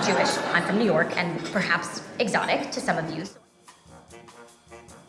Jewish. I'm from New York, and perhaps exotic to some of you.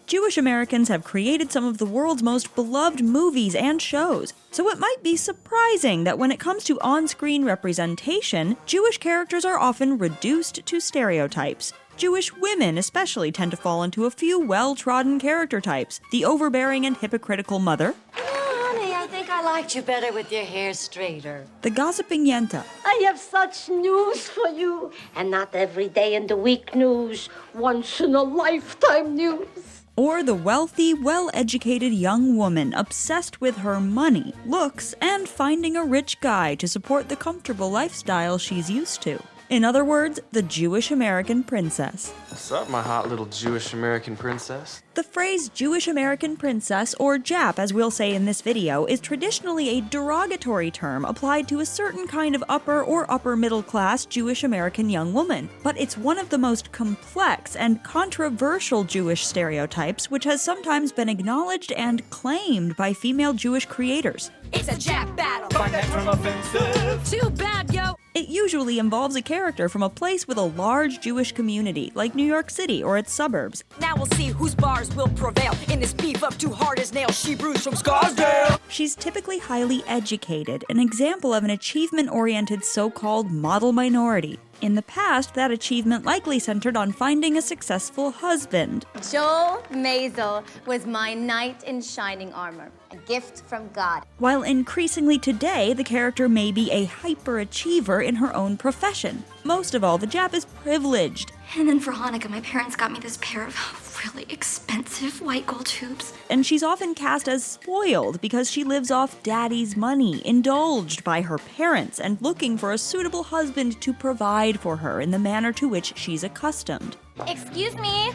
Jewish Americans have created some of the world's most beloved movies and shows, so it might be surprising that when it comes to on-screen representation, Jewish characters are often reduced to stereotypes. Jewish women especially tend to fall into a few well-trodden character types: the overbearing and hypocritical mother, Honey, I think I liked you better with your hair straighter. the gossiping yenta, I have such news for you. And not every day in the week news, once in a lifetime news. or the wealthy, well-educated young woman obsessed with her money, looks, and finding a rich guy to support the comfortable lifestyle she's used to. In other words, the Jewish American princess. What's up, my hot little Jewish American princess? The phrase Jewish American princess, or j.a.p. as we'll say in this video, is traditionally a derogatory term applied to a certain kind of upper or upper middle class Jewish American young woman. But it's one of the most complex and controversial Jewish stereotypes, which has sometimes been acknowledged and claimed by female Jewish creators. It's a j.a.p battle. Find that term offensive. Too bad, yo. It usually involves a character from a place with a large Jewish community, like New York City or its suburbs. Now we'll see whose bars will prevail in this beef up too hard as nails. She brews from Scarsdale. She's typically highly educated, an example of an achievement-oriented so-called model minority. In the past, that achievement likely centered on finding a successful husband. Joel Maisel was my knight in shining armor, a gift from God. While increasingly today, the character may be a hyperachiever in her own profession. Most of all, the j.a.p. is privileged. And then for Hanukkah, my parents got me this pair of really expensive white gold tubes. And she's often cast as spoiled because she lives off daddy's money, indulged by her parents, and looking for a suitable husband to provide for her in the manner to which she's accustomed. Excuse me,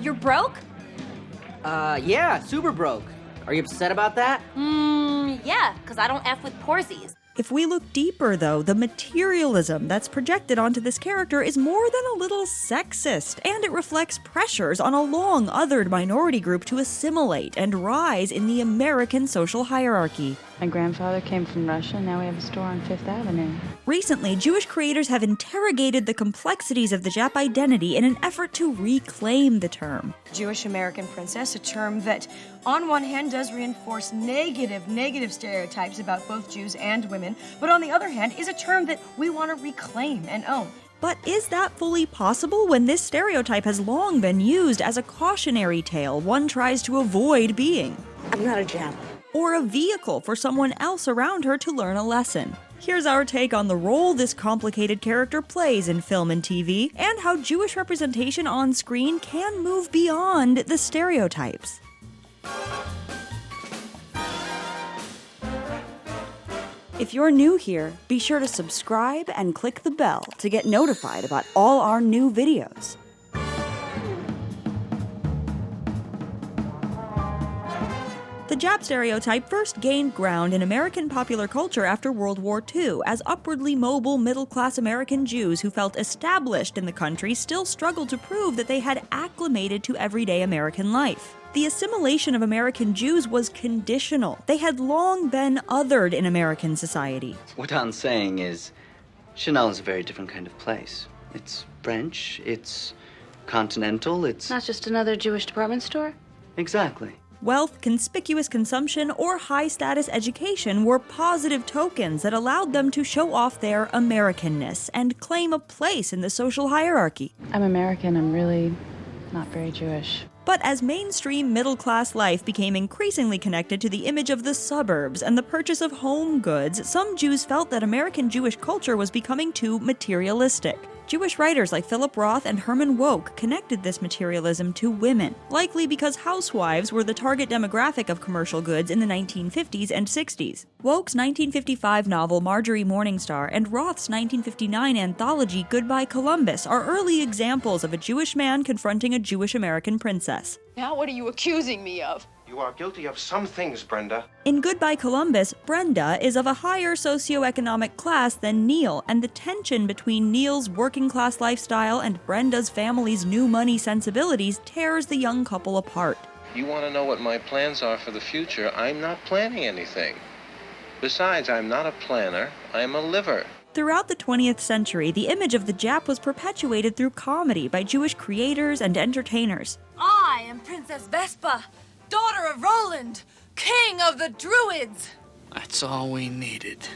you're broke? Yeah, super broke. Are you upset about that? Yeah, because I don't F with poorsies. If we look deeper, though, the materialism that's projected onto this character is more than a little sexist, and it reflects pressures on a long-othered minority group to assimilate and rise in the American social hierarchy. My grandfather came from Russia, and now we have a store on Fifth Avenue. Recently, Jewish creators have interrogated the complexities of the j.a.p. identity in an effort to reclaim the term. Jewish American princess, a term that on one hand does reinforce negative stereotypes about both Jews and women, but on the other hand is a term that we want to reclaim and own. But is that fully possible when this stereotype has long been used as a cautionary tale one tries to avoid being? I'm not a j.a.p. Or a vehicle for someone else around her to learn a lesson. Here's our take on the role this complicated character plays in film and TV, and how Jewish representation on screen can move beyond the stereotypes. If you're new here, be sure to subscribe and click the bell to get notified about all our new videos. The j.a.p. stereotype first gained ground in American popular culture after World War II, as upwardly mobile middle-class American Jews who felt established in the country still struggled to prove that they had acclimated to everyday American life. The assimilation of American Jews was conditional. They had long been othered in American society. What I'm saying is, Chanel is a very different kind of place. It's French, it's continental, it's... Not just another Jewish department store? Exactly. Wealth, conspicuous consumption, or high-status education were positive tokens that allowed them to show off their Americanness and claim a place in the social hierarchy. I'm American, I'm really not very Jewish. But as mainstream middle-class life became increasingly connected to the image of the suburbs and the purchase of home goods, some Jews felt that American Jewish culture was becoming too materialistic. Jewish writers like Philip Roth and Herman Wouk connected this materialism to women, likely because housewives were the target demographic of commercial goods in the 1950s and 60s. Wouk's 1955 novel Marjorie Morningstar and Roth's 1959 anthology Goodbye Columbus are early examples of a Jewish man confronting a Jewish American princess. Now what are you accusing me of? You are guilty of some things, Brenda. In Goodbye Columbus, Brenda is of a higher socioeconomic class than Neil, and the tension between Neil's working-class lifestyle and Brenda's family's new money sensibilities tears the young couple apart. You want to know what my plans are for the future? I'm not planning anything. Besides, I'm not a planner, I'm a liver. Throughout the 20th century, the image of the Jap was perpetuated through comedy by Jewish creators and entertainers. I am Princess Vespa, daughter of Roland, king of the Druids. That's all we needed.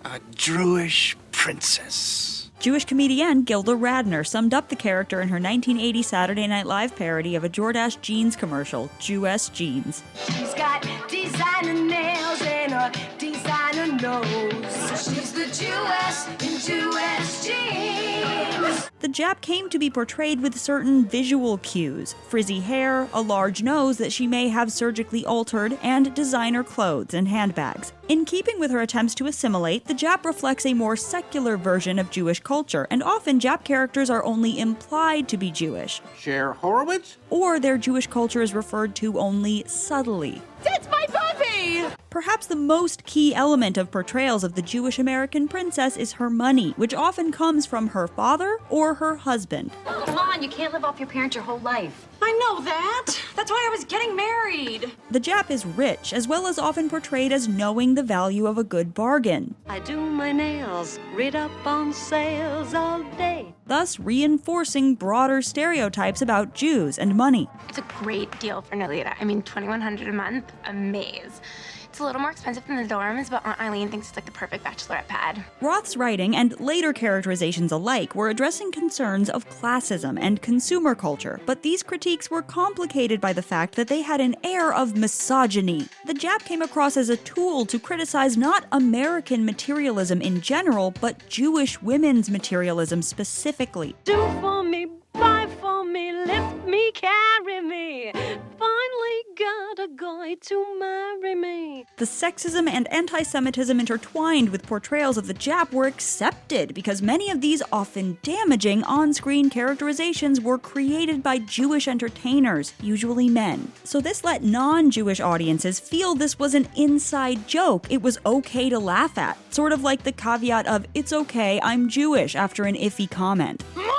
A Jewish princess. Jewish comedienne Gilda Radner summed up the character in her 1980 Saturday Night Live parody of a Jordache jeans commercial, Jewess Jeans. She's got designer nails and a designer nose. She's the Jewess in Jewess jeans. The Jap came to be portrayed with certain visual cues: frizzy hair, a large nose that she may have surgically altered, and designer clothes and handbags. In keeping with her attempts to assimilate, the Jap reflects a more secular version of Jewish culture, and often Jap characters are only implied to be Jewish. Cher Horowitz? Or their Jewish culture is referred to only subtly. That's my puppy! Perhaps the most key element of portrayals of the Jewish American princess is her money, which often comes from her father or her husband. Come on, you can't live off your parents your whole life. I know that. That's why I was getting married. The Jap is rich, as well as often portrayed as knowing the value of a good bargain. I do my nails, read up on sales all day. Thus reinforcing broader stereotypes about Jews and money. It's a great deal for Nolita. I mean, $2,100 a month, amaze. It's a little more expensive than the dorms, but Aunt Eileen thinks it's like the perfect bachelorette pad. Roth's writing and later characterizations alike were addressing concerns of classism and consumer culture, but these critiques were complicated by the fact that they had an air of misogyny. The Jap came across as a tool to criticize not American materialism in general, but Jewish women's materialism specifically. Do for me, buy for me, lift me, carry me. Finally got a guy to marry me. The sexism and anti-Semitism intertwined with portrayals of the Jap were accepted because many of these often damaging on-screen characterizations were created by Jewish entertainers, usually men. So this let non-Jewish audiences feel this was an inside joke it was okay to laugh at, sort of like the caveat of "it's okay, I'm Jewish" after an iffy comment. Money,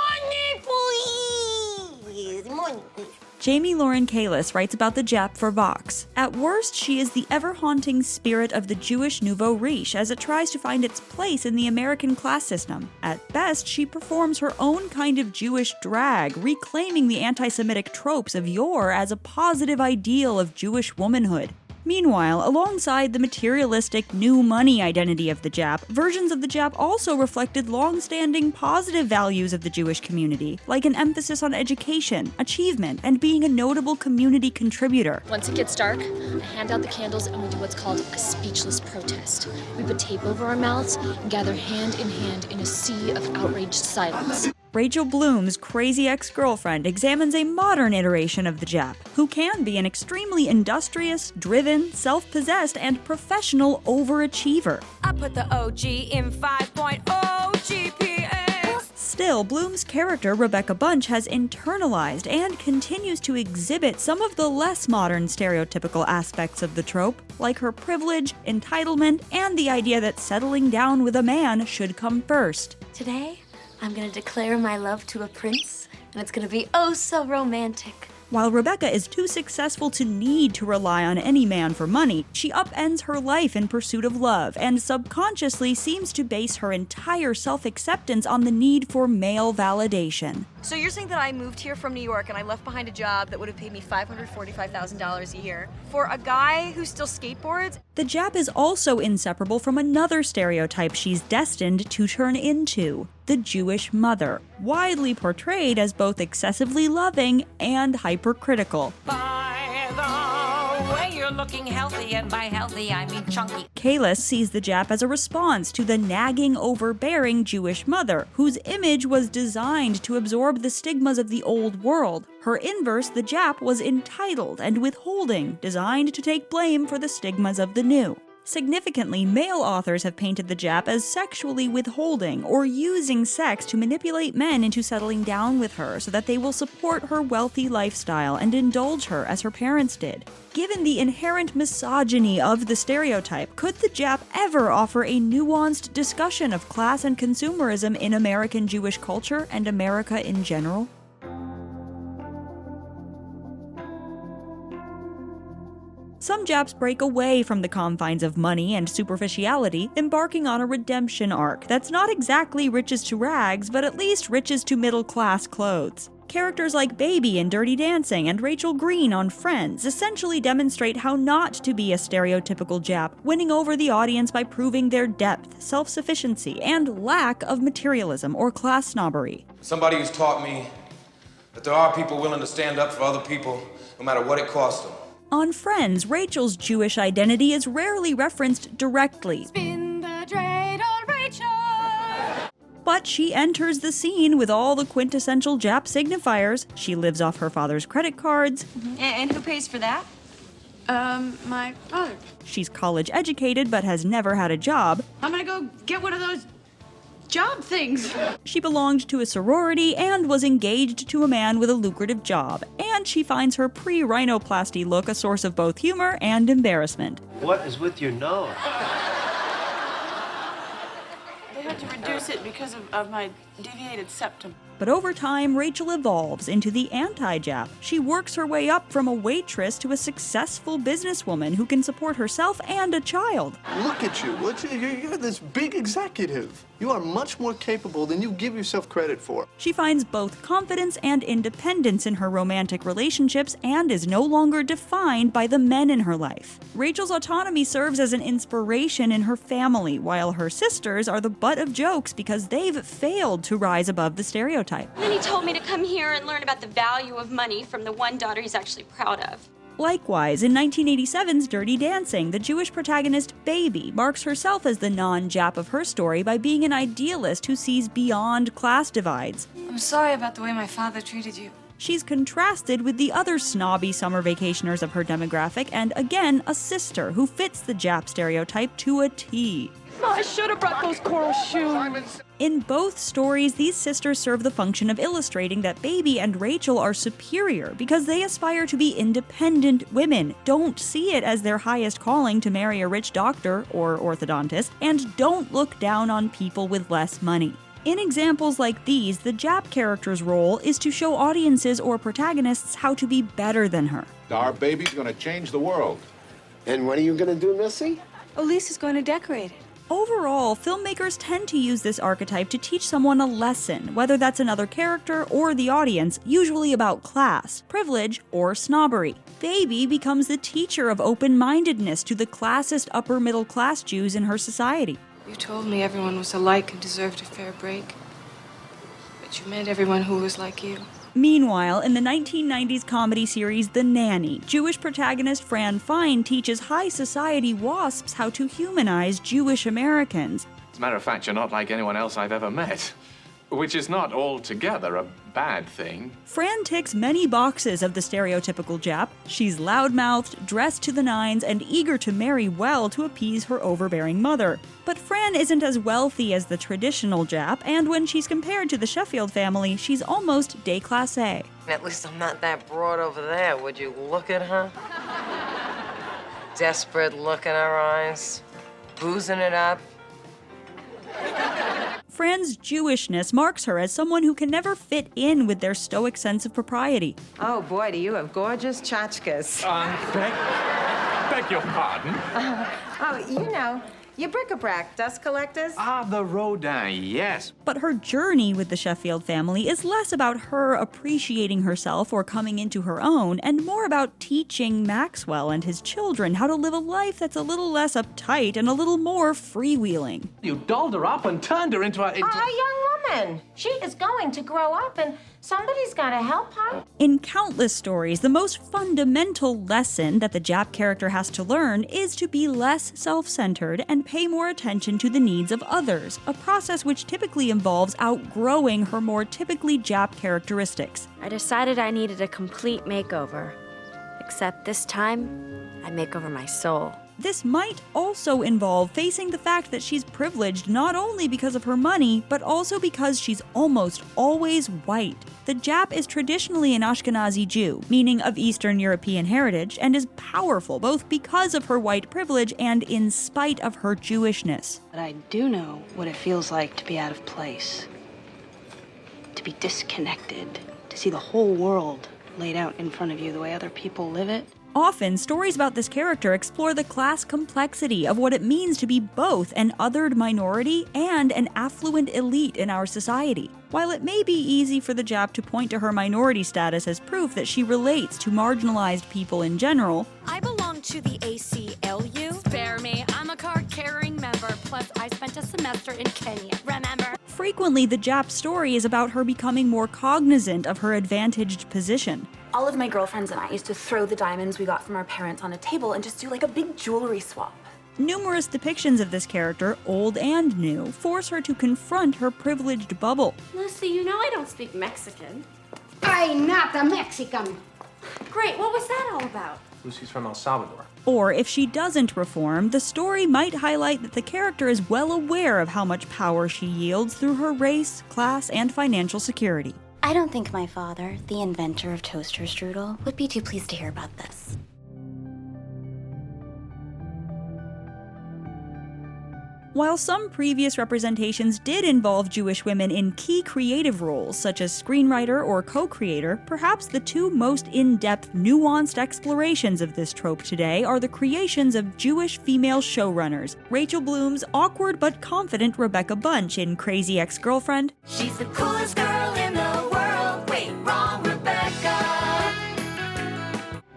please! Money, please. Jamie Lauren Kalis writes about the Jap for Vox. At worst, she is the ever-haunting spirit of the Jewish nouveau riche as it tries to find its place in the American class system. At best, she performs her own kind of Jewish drag, reclaiming the anti-Semitic tropes of yore as a positive ideal of Jewish womanhood. Meanwhile, alongside the materialistic new money identity of the Jap, versions of the Jap also reflected long-standing positive values of the Jewish community, like an emphasis on education, achievement, and being a notable community contributor. Once it gets dark, I hand out the candles and we do what's called a speechless protest. We put tape over our mouths and gather hand in a sea of outraged silence. Rachel Bloom's crazy ex-girlfriend examines a modern iteration of the Jap, who can be an extremely industrious, driven, self-possessed, and professional overachiever. I put the OG in 5.0 GPA. Still, Bloom's character, Rebecca Bunch, has internalized and continues to exhibit some of the less modern stereotypical aspects of the trope, like her privilege, entitlement, and the idea that settling down with a man should come first. Today, I'm gonna declare my love to a prince, and it's gonna be oh so romantic. While Rebecca is too successful to need to rely on any man for money, she upends her life in pursuit of love and subconsciously seems to base her entire self-acceptance on the need for male validation. So you're saying that I moved here from New York and I left behind a job that would have paid me $545,000 a year for a guy who still skateboards? The Jap is also inseparable from another stereotype she's destined to turn into: the Jewish mother, widely portrayed as both excessively loving and hypercritical. By the way, you're looking healthy, and by healthy, I mean chunky. Kalis sees the Jap as a response to the nagging, overbearing Jewish mother, whose image was designed to absorb the stigmas of the old world. Her inverse, the Jap, was entitled and withholding, designed to take blame for the stigmas of the new. Significantly, male authors have painted the Jap as sexually withholding or using sex to manipulate men into settling down with her so that they will support her wealthy lifestyle and indulge her as her parents did. Given the inherent misogyny of the stereotype, could the Jap ever offer a nuanced discussion of class and consumerism in American Jewish culture and America in general? Some Japs break away from the confines of money and superficiality, embarking on a redemption arc that's not exactly riches to rags, but at least riches to middle-class clothes. Characters like Baby in Dirty Dancing and Rachel Green on Friends essentially demonstrate how not to be a stereotypical Jap, winning over the audience by proving their depth, self-sufficiency, and lack of materialism or class snobbery. Somebody who's taught me that there are people willing to stand up for other people no matter what it costs them. On Friends, Rachel's Jewish identity is rarely referenced directly. Spin the dreidel, Rachel! But she enters the scene with all the quintessential Jap signifiers. She lives off her father's credit cards. And who pays for that? My father. She's college educated but has never had a job. I'm gonna go get one of those job things. She belonged to a sorority and was engaged to a man with a lucrative job. And she finds her pre-rhinoplasty look a source of both humor and embarrassment. What is with your nose? They had to reduce it because of my deviated septum. But over time, Rachel evolves into the anti-Jap. She works her way up from a waitress to a successful businesswoman who can support herself and a child. Look at you. You're this big executive. You are much more capable than you give yourself credit for. She finds both confidence and independence in her romantic relationships and is no longer defined by the men in her life. Rachel's autonomy serves as an inspiration in her family, while her sisters are the butt of jokes because they've failed to rise above the stereotype. And then he told me to come here and learn about the value of money from the one daughter he's actually proud of. Likewise, in 1987's Dirty Dancing, the Jewish protagonist Baby marks herself as the non-Jap of her story by being an idealist who sees beyond class divides. I'm sorry about the way my father treated you. She's contrasted with the other snobby summer vacationers of her demographic and, again, a sister who fits the Jap stereotype to a T. I should have brought those coral shoes. In both stories, these sisters serve the function of illustrating that Baby and Rachel are superior because they aspire to be independent women, don't see it as their highest calling to marry a rich doctor or orthodontist, and don't look down on people with less money. In examples like these, the Jap character's role is to show audiences or protagonists how to be better than her. Our baby's gonna change the world. And what are you gonna do, Missy? Oh, Lisa's going to decorate it. Overall, filmmakers tend to use this archetype to teach someone a lesson, whether that's another character or the audience, usually about class, privilege, or snobbery. Baby becomes the teacher of open-mindedness to the classist upper-middle-class Jews in her society. You told me everyone was alike and deserved a fair break. But you meant everyone who was like you. Meanwhile, in the 1990s comedy series The Nanny, Jewish protagonist Fran Fine teaches high society wasps how to humanize Jewish Americans. As a matter of fact, you're not like anyone else I've ever met, which is not altogether a bad thing. Fran ticks many boxes of the stereotypical Jap. She's loudmouthed, dressed to the nines, and eager to marry well to appease her overbearing mother. But Fran isn't as wealthy as the traditional Jap, and when she's compared to the Sheffield family, she's almost déclassée. At least I'm not that broad over there. Would you look at her? Desperate look in her eyes, boozing it up. Fran's Jewishness marks her as someone who can never fit in with their stoic sense of propriety. Oh boy, do you have gorgeous tchotchkes. Beg your pardon? You know, your bric-a-brac, dust collectors. Ah, the Rodin, yes. But her journey with the Sheffield family is less about her appreciating herself or coming into her own, and more about teaching Maxwell and his children how to live a life that's a little less uptight and a little more freewheeling. You dolled her up and turned her into a... A young woman. She is going to grow up and somebody's got to help her. In countless stories, the most fundamental lesson that the Jap character has to learn is to be less self-centered and pay more attention to the needs of others, a process which typically involves outgrowing her more typically Jap characteristics. I decided I needed a complete makeover. Except this time, I make over my soul. This might also involve facing the fact that she's privileged not only because of her money, but also because she's almost always white. The Jap is traditionally an Ashkenazi Jew, meaning of Eastern European heritage, and is powerful both because of her white privilege and in spite of her Jewishness. But I do know what it feels like to be out of place. To be disconnected. To see the whole world laid out in front of you the way other people live it. Often, stories about this character explore the class complexity of what it means to be both an othered minority and an affluent elite in our society. While it may be easy for the j.a.p to point to her minority status as proof that she relates to marginalized people in general, I belong to the ACLU. Spare me, I'm a card-carrying member, plus I spent a semester in Kenya, remember? frequently the j.a.p story is about her becoming more cognizant of her advantaged position. All of my girlfriends and I used to throw the diamonds we got from our parents on a table and just do like a big jewelry swap. Numerous depictions of this character, old and new, force her to confront her privileged bubble. Lucy, you know I don't speak Mexican. I'm not a Mexican. Great, what was that all about? Lucy's from El Salvador. Or if she doesn't reform, the story might highlight that the character is well aware of how much power she yields through her race, class, and financial security. I don't think my father, the inventor of toaster strudel, would be too pleased to hear about this. While some previous representations did involve Jewish women in key creative roles, such as screenwriter or co-creator, perhaps the two most in-depth, nuanced explorations of this trope today are the creations of Jewish female showrunners, Rachel Bloom's awkward but confident Rebecca Bunch in Crazy Ex-Girlfriend. She's the coolest girl in the world. Wait, wrong, Rebecca.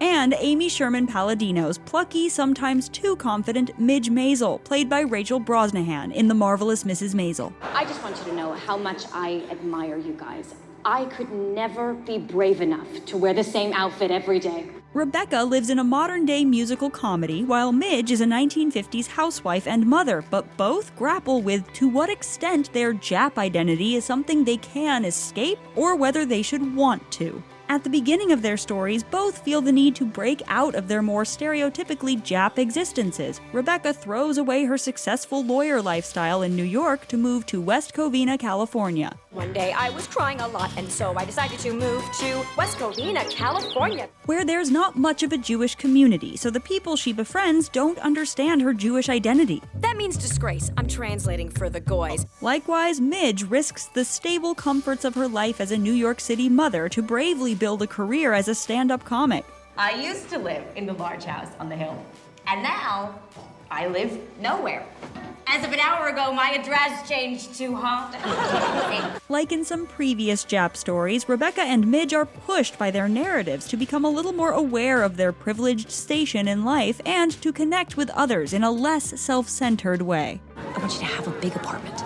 And Amy Sherman Palladino's plucky, sometimes too confident Midge Maisel, played by Rachel Brosnahan in The Marvelous Mrs. Maisel. I just want you to know how much I admire you guys. I could never be brave enough to wear the same outfit every day. Rebecca lives in a modern-day musical comedy, while Midge is a 1950s housewife and mother, but both grapple with to what extent their j.a.p identity is something they can escape, or whether they should want to. At the beginning of their stories, both feel the need to break out of their more stereotypically j.a.p existences. Rebecca throws away her successful lawyer lifestyle in New York to move to West Covina, California. One day I was crying a lot, and so I decided to move to West Covina, California, where there's not much of a Jewish community, so the people she befriends don't understand her Jewish identity. That means disgrace. I'm translating for the goys. Likewise, Midge risks the stable comforts of her life as a New York City mother to bravely build a career as a stand-up comic. I used to live in the large house on the hill, and now I live nowhere. As of an hour ago, my address changed to Like in some previous j.a.p stories, Rebecca and Midge are pushed by their narratives to become a little more aware of their privileged station in life and to connect with others in a less self-centered way. I want you to have a big apartment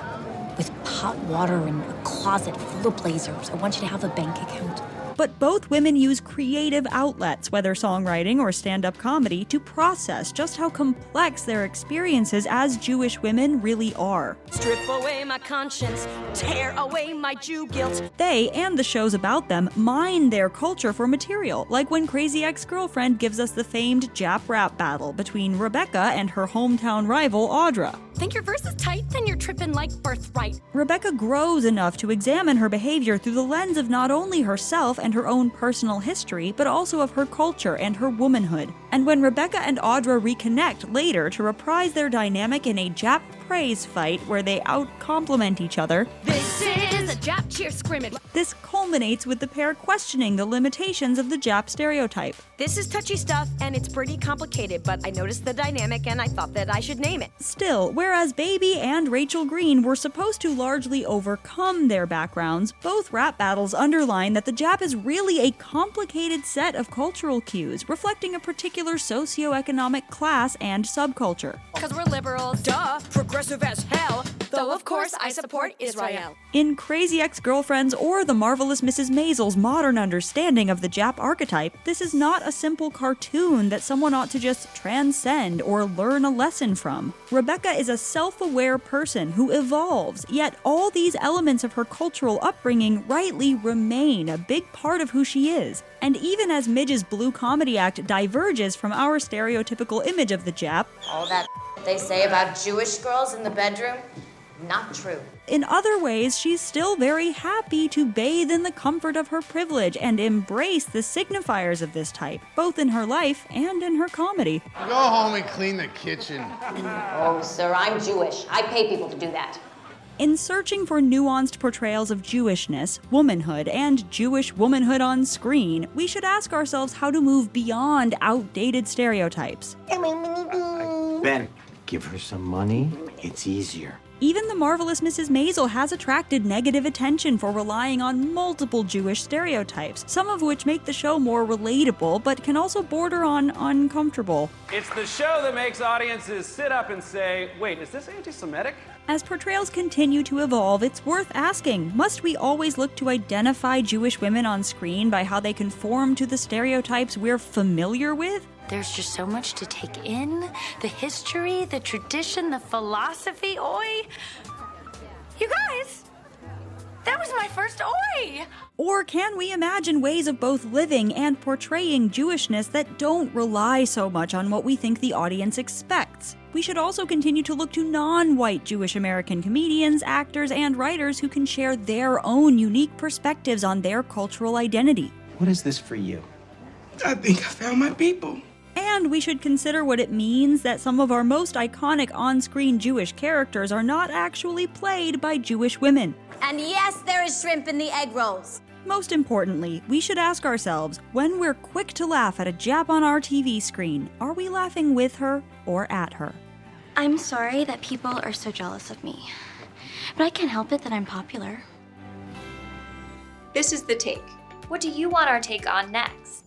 with hot water and a closet full of blazers. I want you to have a bank account. But both women use creative outlets, whether songwriting or stand-up comedy, to process just how complex their experiences as Jewish women really are. Strip away my conscience, tear away my Jew guilt. They, and the shows about them, mine their culture for material, like when Crazy Ex-Girlfriend gives us the famed j.a.p rap battle between Rebecca and her hometown rival, Audra. Think your verse is tight? Then you're tripping like birthright. Rebecca grows enough to examine her behavior through the lens of not only herself and her own personal history, but also of her culture and her womanhood. And when Rebecca and Audra reconnect later to reprise their dynamic in a j.a.p praise fight where they out-compliment each other, This is a j.a.p cheer scrimmage. This culminates with the pair questioning the limitations of the j.a.p stereotype. This is touchy stuff, and it's pretty complicated, but I noticed the dynamic and I thought that I should name it. Still, whereas Baby and Rachel Green were supposed to largely overcome their backgrounds, both rap battles underline that the j.a.p is really a complicated set of cultural cues, reflecting a particular socioeconomic class and subculture. Because we're liberals, duh, progressive as hell, though of course I support Israel. In Crazy Ex-Girlfriends or The Marvelous Mrs. Maisel's modern understanding of the j.a.p archetype, this is not a simple cartoon that someone ought to just transcend or learn a lesson from. Rebecca is a self-aware person who evolves, yet all these elements of her cultural upbringing rightly remain a big part of who she is. And even as Midge's blue comedy act diverges from our stereotypical image of the j.a.p, All that they say about Jewish girls in the bedroom, not true. in other ways, she's still very happy to bathe in the comfort of her privilege and embrace the signifiers of this type, both in her life and in her comedy. Go home and clean the kitchen. Oh, sir, I'm Jewish. I pay people to do that. In searching for nuanced portrayals of Jewishness, womanhood, and Jewish womanhood on screen, we should ask ourselves how to move beyond outdated stereotypes. Ben, give her some money. It's easier. Even the marvelous Mrs. Maisel has attracted negative attention for relying on multiple Jewish stereotypes, some of which make the show more relatable, but can also border on uncomfortable. It's the show that makes audiences sit up and say, wait, is this anti-Semitic? As portrayals continue to evolve, it's worth asking, must we always look to identify Jewish women on screen by how they conform to the stereotypes we're familiar with? There's just so much to take in. The history, the tradition, the philosophy. Oi! You guys! That was my first oi! Or can we imagine ways of both living and portraying Jewishness that don't rely so much on what we think the audience expects? We should also continue to look to non-white Jewish American comedians, actors, and writers who can share their own unique perspectives on their cultural identity. What is this for you? I think I found my people. And we should consider what it means that some of our most iconic on-screen Jewish characters are not actually played by Jewish women. And yes, there is shrimp in the egg rolls. Most importantly, we should ask ourselves, when we're quick to laugh at a j.a.p on our TV screen, are we laughing with her or at her? I'm sorry that people are so jealous of me, but I can't help it that I'm popular. This is The Take. What do you want our take on next?